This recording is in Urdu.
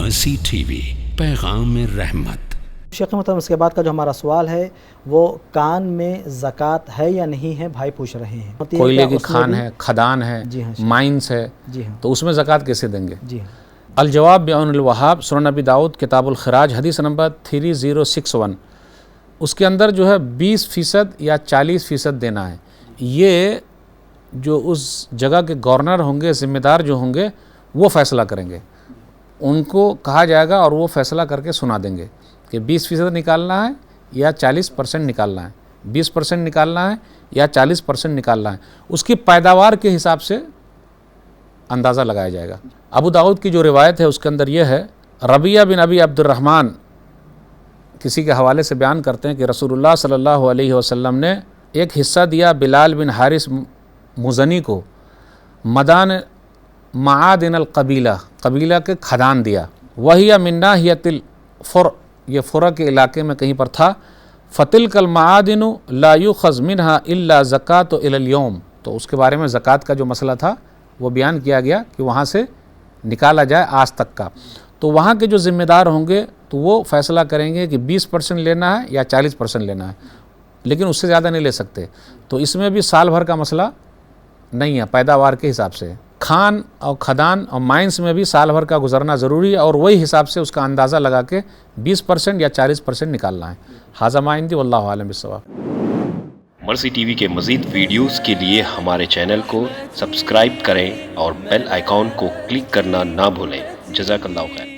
مرسی ٹی وی، پیغام رحمت۔ شیخ محترم، اس کے بعد کا جو ہمارا سوال ہے وہ کان میں زکوٰۃ ہے یا نہیں ہے، بھائی پوچھ رہے ہیں۔ کوئلے کی کھان ہے، کھدان ہے، مائنس ہے، تو اس میں زکوٰۃ کیسے دیں گے؟ جی ہاں۔ الجواب بعون الوہاب، سنن نبی داؤد کتاب الخراج، حدیث نمبر 3061، اس کے اندر جو ہے 20% یا 40% دینا ہے۔ یہ جو اس جگہ کے گورنر ہوں گے، ذمہ دار جو ہوں گے، وہ فیصلہ کریں گے۔ ان کو کہا جائے گا اور وہ فیصلہ کر کے سنا دیں گے کہ 20% نکالنا ہے یا 40% نکالنا ہے، 20% نکالنا ہے یا 40% نکالنا ہے۔ اس کی پیداوار کے حساب سے اندازہ لگایا جائے گا۔ ابو داؤد کی جو روایت ہے اس کے اندر یہ ہے، ربیہ بن ابی عبد الرحمن کسی کے حوالے سے بیان کرتے ہیں کہ رسول اللہ صلی اللہ علیہ وسلم نے ایک حصہ دیا بلال بن حارث مزنی کو، مدان معادن القبیلہ، قبیلہ کے کھدان دیا، وہی من ناحیۃ الفر، یہ فرع کے علاقے میں کہیں پر تھا، فتلک المعادن لا یؤخذ منها الا زکوۃ الی اليوم، تو اس کے بارے میں زکوٰۃ کا جو مسئلہ تھا وہ بیان کیا گیا کہ وہاں سے نکالا جائے آج تک کا۔ تو وہاں کے جو ذمہ دار ہوں گے تو وہ فیصلہ کریں گے کہ 20% لینا ہے یا 40% لینا ہے، لیکن اس سے زیادہ نہیں لے سکتے۔ تو اس میں بھی سال بھر کا مسئلہ نہیں ہے، پیداوار کے حساب سے۔ کھان اور کھدان اور مائنس میں بھی سال بھر کا گزرنا ضروری ہے، اور وہی حساب سے اس کا اندازہ لگا کے 20% یا 40% نکالنا ہے۔ ھذا ما عندی واللہ اعلم بالصواب۔ مرسی ٹی وی کے مزید ویڈیوز کے لیے ہمارے چینل کو سبسکرائب کریں اور بیل آئیکن کو کلک کرنا نہ بھولیں۔ جزاک اللہ خیر۔